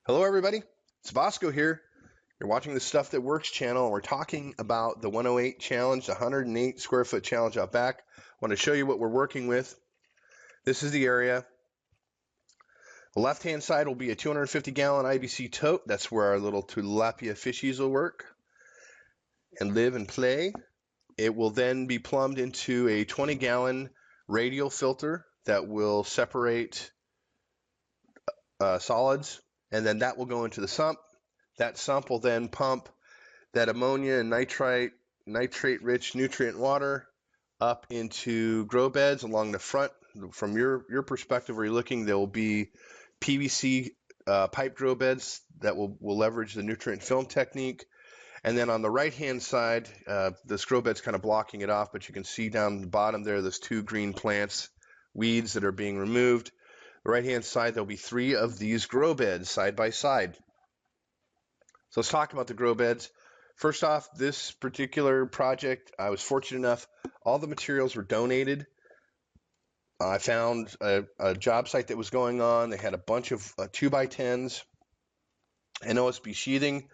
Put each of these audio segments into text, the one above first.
Hello, everybody. It's Bosco here. You're watching the Stuff That Works channel, and we're talking about the 108 challenge, the 108 square foot challenge out back. I want to show you what we're working with. This is the area. The left-hand side will be a 250-gallon IBC tote. That's where our little tilapia fishies will work and live and play. It will then be plumbed into a 20-gallon radial filter that will separate solids, and then that will go into the sump. That sump will then pump that ammonia and nitrate-rich nutrient water up into grow beds along the front. From your perspective, where you're looking, there will be PVC pipe grow beds that will leverage the nutrient film technique. And then on the right-hand side, this grow bed's kind of blocking it off, but you can see down the bottom there, there's two green plants, weeds that are being removed. The right-hand side, there'll be 3 of these grow beds side by side. So let's talk about the grow beds. First off, this particular project, I was fortunate enough, all the materials were donated. I found a job site that was going on. They had a bunch of 2x10s and OSB sheathing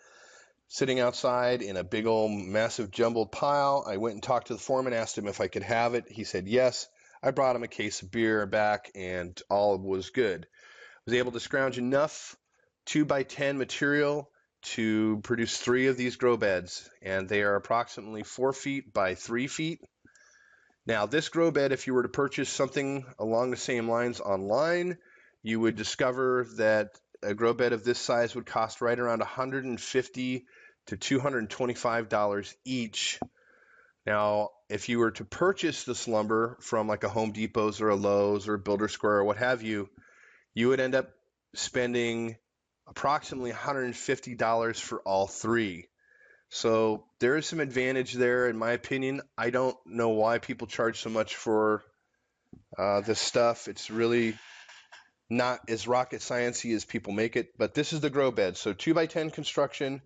sitting outside in a big old massive jumbled pile. I went and talked to the foreman, asked him if I could have it. He said yes. I brought him a case of beer back, and all was good. I was able to scrounge enough 2x10 material to produce 3 of these grow beds, and they are approximately 4 feet by 3 feet. Now, this grow bed, if you were to purchase something along the same lines online, you would discover that a grow bed of this size would cost right around $150 to $225 each. Now, if you were to purchase this lumber from like a Home Depot's or a Lowe's or a Builder Square or what have you, you would end up spending approximately $150 for all 3. So there is some advantage there, in my opinion. I don't know why people charge so much for this stuff. It's really not as rocket sciencey as people make it, but this is the grow bed. So 2x10 construction,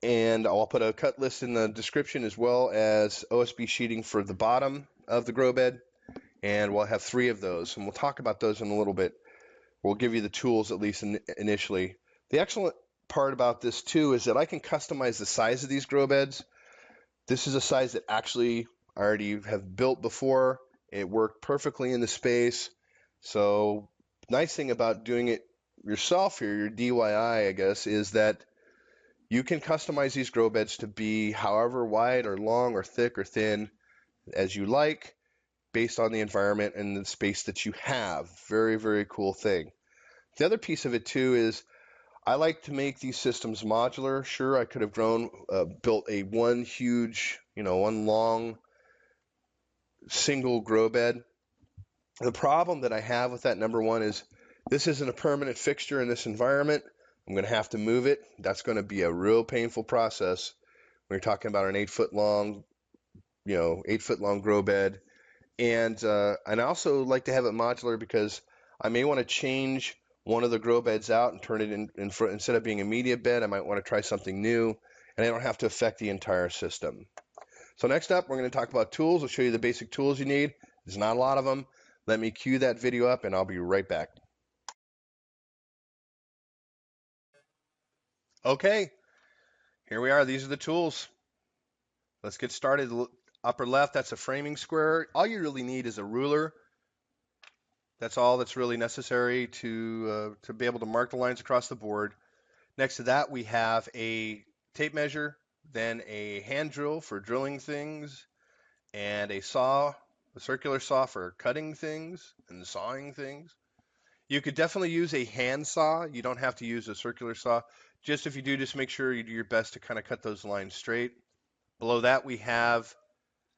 and I'll put a cut list in the description as well as OSB sheeting for the bottom of the grow bed, and we'll have 3 of those, and we'll talk about those in a little bit. We'll give you the tools at least initially. The excellent part about this too is that I can customize the size of these grow beds. This is a size that actually I already have built before. It worked perfectly in the space. So nice thing about doing it yourself here, your DIY, I guess, is that you can customize these grow beds to be however wide or long or thick or thin as you like, based on the environment and the space that you have. Very, very cool thing. The other piece of it too is I like to make these systems modular. Sure, I could have built one huge, one long single grow bed. The problem that I have with that, number one, is this isn't a permanent fixture in this environment. I'm going to have to move it. That's going to be a real painful process when you're talking about an 8-foot long, 8-foot long grow bed. And I also like to have it modular because I may want to change one of the grow beds out and turn it in front. Instead of being a media bed, I might want to try something new, and I don't have to affect the entire system. So next up, we're going to talk about tools. I'll show you the basic tools you need. There's not a lot of them. Let me cue that video up, and I'll be right back. Okay, here we are. These are the tools. Let's get started. Upper left, that's a framing square. All you really need is a ruler. That's all that's really necessary to be able to mark the lines across the board. Next to that, we have a tape measure, then a hand drill for drilling things, and a saw, a circular saw for cutting things and sawing things. You could definitely use a hand saw. You don't have to use a circular saw. Just if you do, just make sure you do your best to kind of cut those lines straight. Below that, we have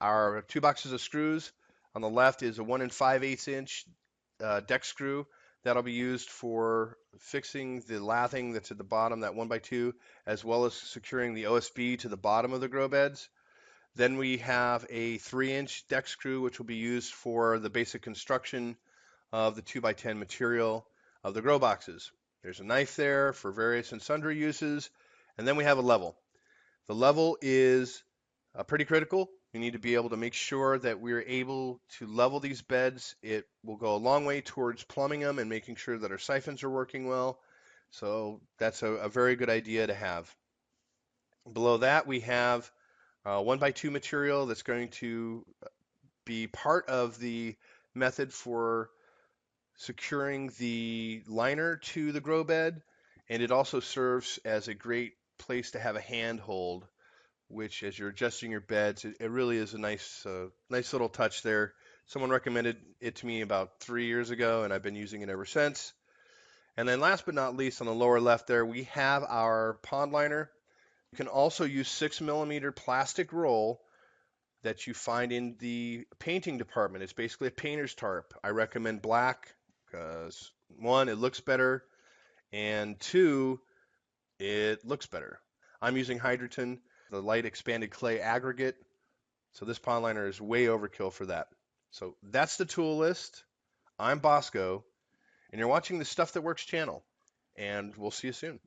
our 2 boxes of screws. On the left is a 1 5/8 inch deck screw. That'll be used for fixing the lathing that's at the bottom, that 1x2, as well as securing the OSB to the bottom of the grow beds. Then we have a 3-inch deck screw, which will be used for the basic construction of the 2x10 material of the grow boxes. There's a knife there for various and sundry uses. And then we have a level. The level is pretty critical. We need to be able to make sure that we're able to level these beds. It will go a long way towards plumbing them and making sure that our siphons are working well. So that's a very good idea to have. Below that, we have 1x2 material that's going to be part of the method for securing the liner to the grow bed, and it also serves as a great place to have a handhold, which as you're adjusting your beds, it really is a nice little touch there. Someone recommended it to me about 3 years ago, and I've been using it ever since. And then last but not least, on the lower left there, we have our pond liner. You can also use 6mm plastic roll that you find in the painting department. It's basically a painter's tarp. I recommend black because one, it looks better, and two, it looks better. I'm using Hydroton, the light expanded clay aggregate. So this pond liner is way overkill for that. So that's the tool list. I'm Bosco, and you're watching the Stuff That Works channel, and we'll see you soon.